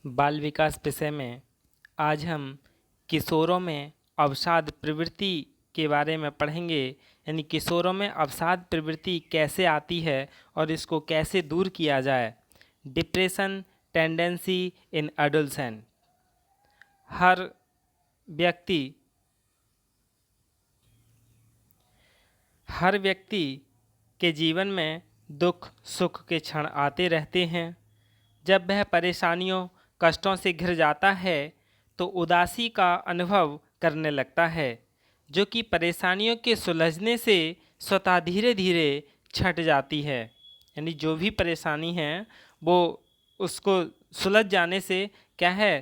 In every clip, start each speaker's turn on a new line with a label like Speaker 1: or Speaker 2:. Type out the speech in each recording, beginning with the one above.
Speaker 1: बाल विकास विषय में आज हम किशोरों में अवसाद प्रवृत्ति के बारे में पढ़ेंगे। यानी किशोरों में अवसाद प्रवृत्ति कैसे आती है और इसको कैसे दूर किया जाए। Depression tendency in adolescent. हर व्यक्ति हर व्यक्ति के जीवन में दुख सुख के क्षण आते रहते हैं। जब वह परेशानियों कष्टों से घिर जाता है तो उदासी का अनुभव करने लगता है, जो कि परेशानियों के सुलझने से स्वतः धीरे धीरे छट जाती है। यानी जो भी परेशानी है वो उसको सुलझ जाने से क्या है,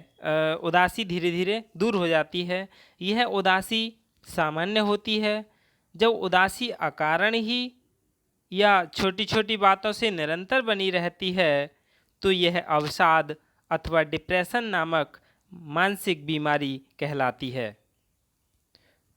Speaker 1: उदासी धीरे धीरे दूर हो जाती है। यह उदासी सामान्य होती है। जब उदासी अकारण ही या छोटी छोटी बातों से निरंतर बनी रहती है तो यह अवसाद अथवा डिप्रेशन नामक मानसिक बीमारी कहलाती है।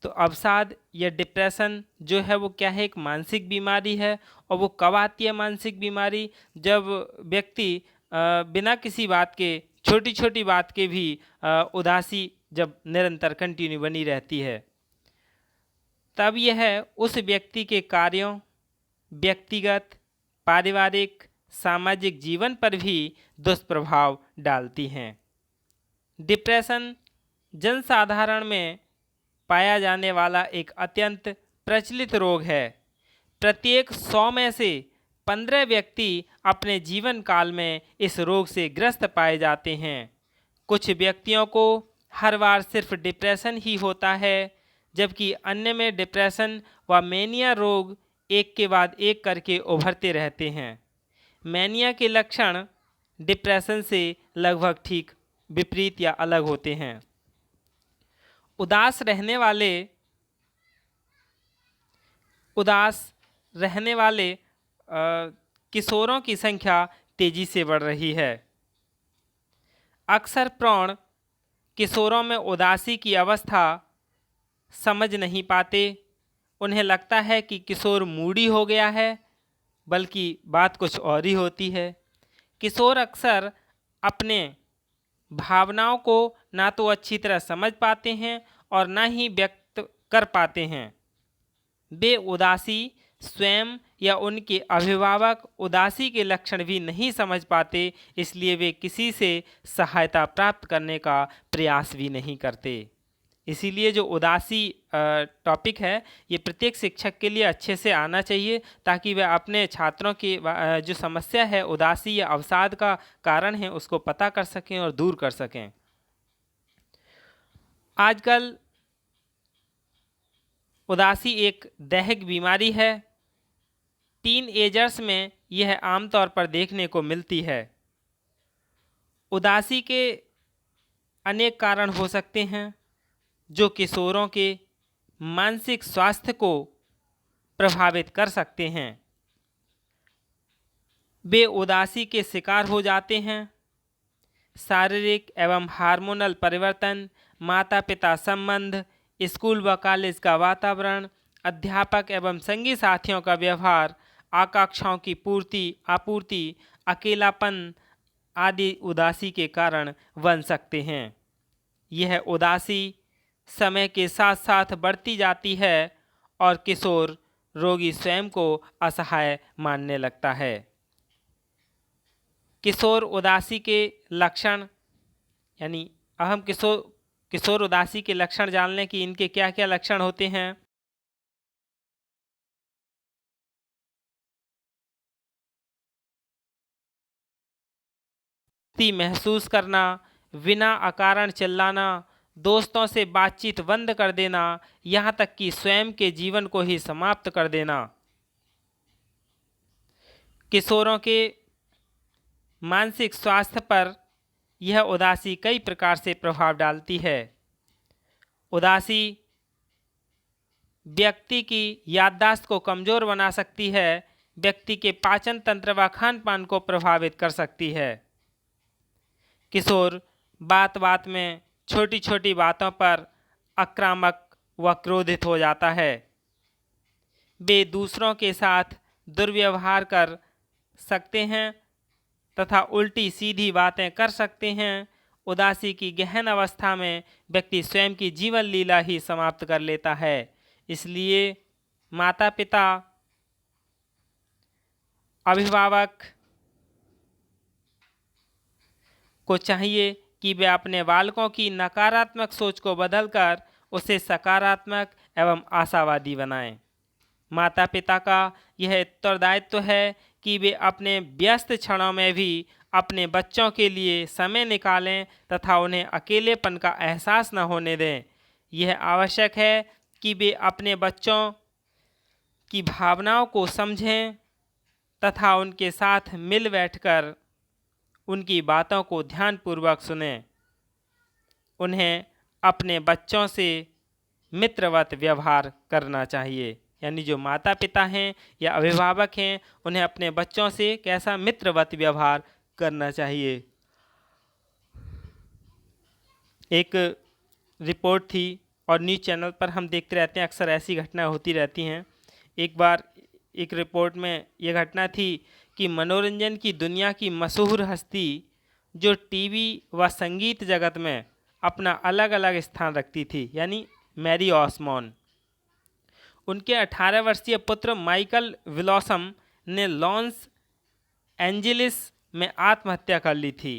Speaker 1: तो अवसाद या डिप्रेशन जो है वो क्या है, एक मानसिक बीमारी है। और वो कब आती है मानसिक बीमारी? जब व्यक्ति बिना किसी बात के, छोटी छोटी बात के भी उदासी जब निरंतर कंटिन्यू बनी रहती है, तब यह उस व्यक्ति के कार्यों, व्यक्तिगत, पारिवारिक, सामाजिक जीवन पर भी दुष्प्रभाव डालती हैं। डिप्रेशन जनसाधारण में पाया जाने वाला एक अत्यंत प्रचलित रोग है। प्रत्येक 100 में से 15 व्यक्ति अपने जीवन काल में इस रोग से ग्रस्त पाए जाते हैं। कुछ व्यक्तियों को हर बार सिर्फ डिप्रेशन ही होता है, जबकि अन्य में डिप्रेशन व मेनिया रोग एक के बाद एक करके उभरते रहते हैं। मैनिया के लक्षण डिप्रेशन से लगभग ठीक विपरीत या अलग होते हैं। उदास रहने वाले किशोरों की संख्या तेजी से बढ़ रही है। अक्सर प्रौढ़ किशोरों में उदासी की अवस्था समझ नहीं पाते। उन्हें लगता है कि किशोर मूडी हो गया है, बल्कि बात कुछ और ही होती है। किशोर अक्सर अपने भावनाओं को ना तो अच्छी तरह समझ पाते हैं और ना ही व्यक्त कर पाते हैं। वे उदासी स्वयं या उनके अभिभावक उदासी के लक्षण भी नहीं समझ पाते, इसलिए वे किसी से सहायता प्राप्त करने का प्रयास भी नहीं करते। इसीलिए जो उदासी टॉपिक है ये प्रत्येक शिक्षक के लिए अच्छे से आना चाहिए, ताकि वह अपने छात्रों की जो समस्या है, उदासी या अवसाद का कारण है, उसको पता कर सकें और दूर कर सकें। आजकल उदासी एक दैहिक बीमारी है। टीन एजर्स में यह आमतौर पर देखने को मिलती है। उदासी के अनेक कारण हो सकते हैं जो किशोरों के मानसिक स्वास्थ्य को प्रभावित कर सकते हैं। वे उदासी के शिकार हो जाते हैं। शारीरिक एवं हार्मोनल परिवर्तन, माता पिता संबंध, स्कूल व कॉलेज का वातावरण, अध्यापक एवं संगी साथियों का व्यवहार, आकांक्षाओं की आपूर्ति, अकेलापन आदि उदासी के कारण बन सकते हैं। यह उदासी समय के साथ साथ बढ़ती जाती है और किशोर रोगी स्वयं को असहाय मानने लगता है। किशोर उदासी के लक्षण, यानी हम किशोर उदासी के लक्षण जान लें कि इनके क्या क्या लक्षण होते हैं। महसूस करना, बिना अकारण चिल्लाना, दोस्तों से बातचीत बंद कर देना, यहाँ तक कि स्वयं के जीवन को ही समाप्त कर देना। किशोरों के मानसिक स्वास्थ्य पर यह उदासी कई प्रकार से प्रभाव डालती है। उदासी व्यक्ति की याददाश्त को कमज़ोर बना सकती है, व्यक्ति के पाचन तंत्र व खान पान को प्रभावित कर सकती है। किशोर बात बात में छोटी छोटी बातों पर आक्रामक व क्रोधित हो जाता है। वे दूसरों के साथ दुर्व्यवहार कर सकते हैं तथा उल्टी सीधी बातें कर सकते हैं। उदासी की गहन अवस्था में व्यक्ति स्वयं की जीवन लीला ही समाप्त कर लेता है। इसलिए माता पिता, अभिभावक को चाहिए कि वे अपने बालकों की नकारात्मक सोच को बदलकर उसे सकारात्मक एवं आशावादी बनाएं। माता पिता का यह उत्तरदायित्व है कि वे अपने व्यस्त क्षणों में भी अपने बच्चों के लिए समय निकालें तथा उन्हें अकेलेपन का एहसास न होने दें। यह आवश्यक है कि वे अपने बच्चों की भावनाओं को समझें तथा उनके साथ मिल बैठकर उनकी बातों को ध्यानपूर्वक सुनें। उन्हें अपने बच्चों से मित्रवत व्यवहार करना चाहिए। यानी जो माता पिता हैं या अभिभावक हैं, उन्हें अपने बच्चों से कैसा मित्रवत व्यवहार करना चाहिए। एक रिपोर्ट थी और न्यूज़ चैनल पर हम देखते रहते हैं, अक्सर ऐसी घटनाएं होती रहती हैं। एक बार एक रिपोर्ट में यह घटना थी कि मनोरंजन की दुनिया की मशहूर हस्ती जो टीवी व संगीत जगत में अपना अलग अलग स्थान रखती थी, यानी मैरी ऑसमॉन, उनके 18 वर्षीय पुत्र माइकल विलोसम ने लॉस एंजलिस में आत्महत्या कर ली थी।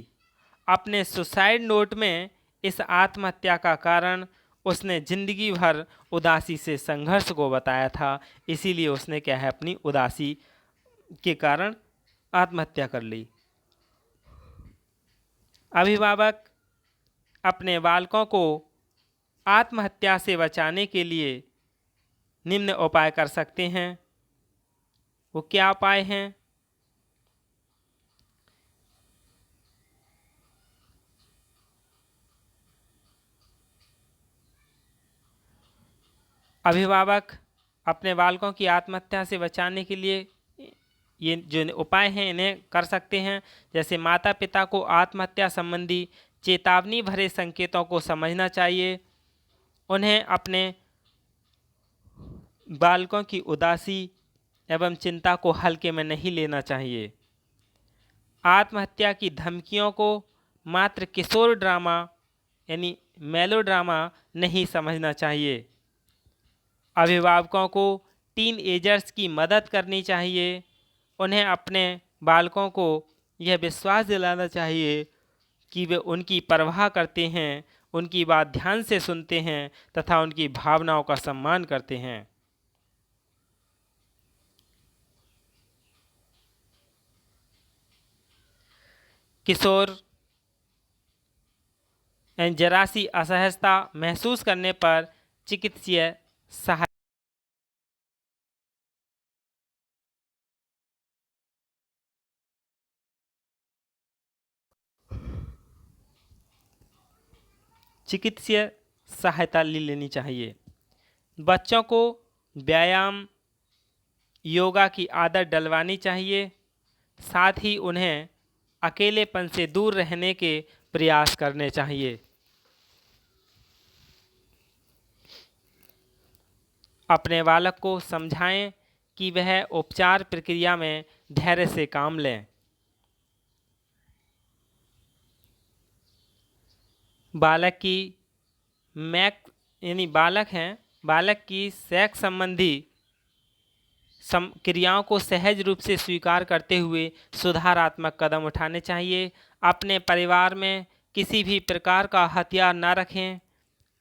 Speaker 1: अपने सुसाइड नोट में इस आत्महत्या का कारण उसने जिंदगी भर उदासी से संघर्ष को बताया था। इसीलिए उसने क्या है, अपनी उदासी के कारण आत्महत्या कर ली। अभिभावक अपने बालकों को आत्महत्या से बचाने के लिए निम्न उपाय कर सकते हैं। वो क्या उपाय हैं? अभिभावक अपने बालकों की आत्महत्या से बचाने के लिए ये जो उपाय हैं इन्हें कर सकते हैं। जैसे माता पिता को आत्महत्या संबंधी चेतावनी भरे संकेतों को समझना चाहिए। उन्हें अपने बालकों की उदासी एवं चिंता को हल्के में नहीं लेना चाहिए। आत्महत्या की धमकियों को मात्र किशोर ड्रामा यानी मेलोड्रामा नहीं समझना चाहिए। अभिभावकों को टीन एजर्स की मदद करनी चाहिए। उन्हें अपने बालकों को यह विश्वास दिलाना चाहिए कि वे उनकी परवाह करते हैं, उनकी बात ध्यान से सुनते हैं तथा उनकी भावनाओं का सम्मान करते हैं। किशोर जरा सी असहजता महसूस करने पर चिकित्सीय सहायता ले लेनी चाहिए। बच्चों को व्यायाम, योगा की आदत डलवानी चाहिए। साथ ही उन्हें अकेलेपन से दूर रहने के प्रयास करने चाहिए। अपने बालक को समझाएं कि वह उपचार प्रक्रिया में धैर्य से काम लें। बालक की बालक की सेक्स संबंधी क्रियाओं को सहज रूप से स्वीकार करते हुए सुधारात्मक कदम उठाने चाहिए। अपने परिवार में किसी भी प्रकार का हथियार ना रखें।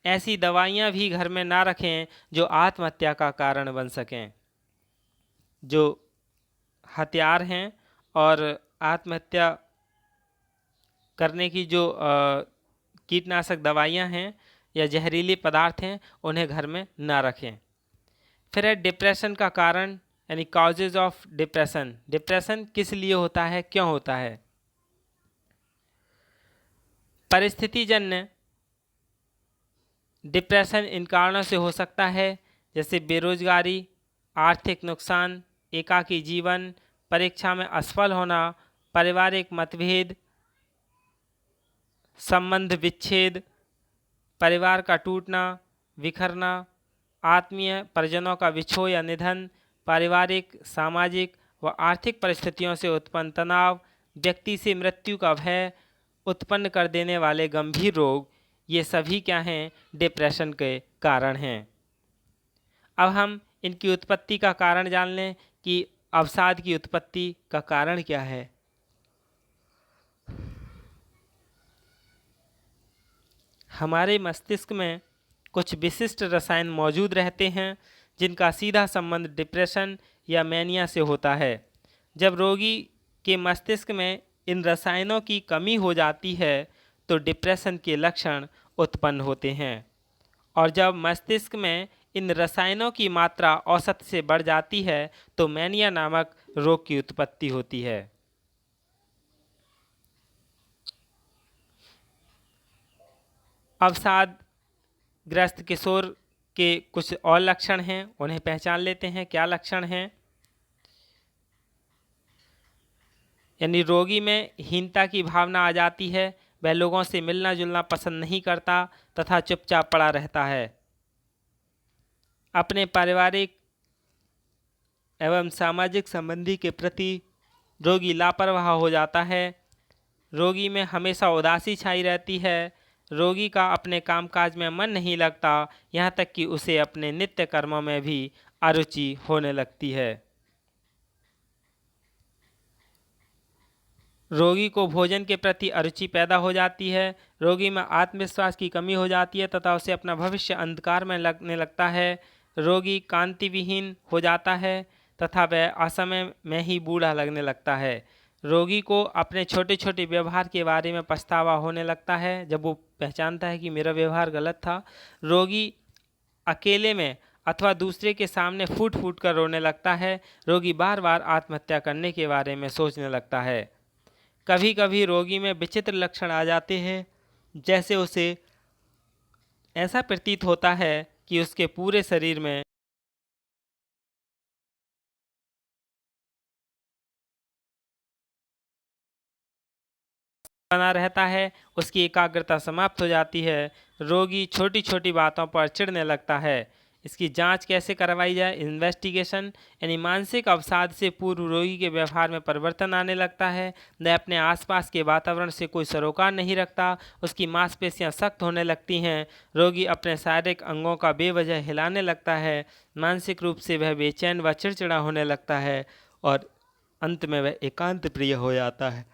Speaker 1: ऐसी दवाइयाँ भी घर में ना रखें जो आत्महत्या का कारण बन सकें। जो हथियार हैं और आत्महत्या करने की जो कीटनाशक दवाइयाँ हैं या जहरीले पदार्थ हैं, उन्हें घर में ना रखें। फिर है डिप्रेशन का कारण यानी कॉजेज ऑफ डिप्रेशन। डिप्रेशन किस लिए होता है, क्यों होता है? परिस्थितिजन्य डिप्रेशन इन कारणों से हो सकता है जैसे बेरोजगारी, आर्थिक नुकसान, एकाकी जीवन, परीक्षा में असफल होना, पारिवारिक मतभेद, संबंध विच्छेद, परिवार का टूटना, बिखरना, आत्मीय परिजनों का विछोह या निधन, पारिवारिक, सामाजिक व आर्थिक परिस्थितियों से उत्पन्न तनाव, व्यक्ति से मृत्यु का भय उत्पन्न कर देने वाले गंभीर रोग, ये सभी क्या हैं? डिप्रेशन के कारण हैं। अब हम इनकी उत्पत्ति का कारण जान लें कि अवसाद की उत्पत्ति का कारण क्या है। हमारे मस्तिष्क में कुछ विशिष्ट रसायन मौजूद रहते हैं जिनका सीधा संबंध डिप्रेशन या मैनिया से होता है। जब रोगी के मस्तिष्क में इन रसायनों की कमी हो जाती है तो डिप्रेशन के लक्षण उत्पन्न होते हैं, और जब मस्तिष्क में इन रसायनों की मात्रा औसत से बढ़ जाती है तो मैनिया नामक रोग की उत्पत्ति होती है। अवसाद ग्रस्त किशोर के कुछ और लक्षण हैं, उन्हें पहचान लेते हैं। क्या लक्षण हैं? यानी रोगी में हीनता की भावना आ जाती है, वह लोगों से मिलना जुलना पसंद नहीं करता तथा चुपचाप पड़ा रहता है। अपने पारिवारिक एवं सामाजिक संबंधी के प्रति रोगी लापरवाह हो जाता है। रोगी में हमेशा उदासी छाई रहती है। रोगी का अपने कामकाज में मन नहीं लगता, यहाँ तक कि उसे अपने नित्य कर्मों में भी अरुचि होने लगती है। रोगी को भोजन के प्रति अरुचि पैदा हो जाती है। रोगी में आत्मविश्वास की कमी हो जाती है तथा उसे अपना भविष्य अंधकार में लगने लगता है। रोगी कांति विहीन हो जाता है तथा वह असमय में ही बूढ़ा लगने लगता है। रोगी को अपने छोटे छोटे व्यवहार के बारे में पछतावा होने लगता है जब वो पहचानता है कि मेरा व्यवहार गलत था। रोगी अकेले में अथवा दूसरे के सामने फूट फूट कर रोने लगता है। रोगी बार बार आत्महत्या करने के बारे में सोचने लगता है। कभी कभी रोगी में विचित्र लक्षण आ जाते हैं, जैसे उसे ऐसा प्रतीत होता है कि उसके पूरे शरीर में बना रहता है, उसकी एकाग्रता समाप्त हो जाती है। रोगी छोटी छोटी बातों पर चिढ़ने लगता है। इसकी जांच कैसे करवाई जाए? इन्वेस्टिगेशन, यानी मानसिक अवसाद से पूर्व रोगी के व्यवहार में परिवर्तन आने लगता है। वह अपने आसपास के वातावरण से कोई सरोकार नहीं रखता। उसकी मांसपेशियां सख्त होने लगती हैं। रोगी अपने शारीरिक अंगों का बेवजह हिलाने लगता है। मानसिक रूप से वह बेचैन व चिड़चिड़ा होने लगता है और अंत में वह एकांत प्रिय हो जाता है।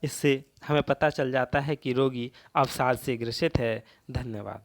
Speaker 1: इससे हमें पता चल जाता है कि रोगी अवसाद से ग्रसित है। धन्यवाद।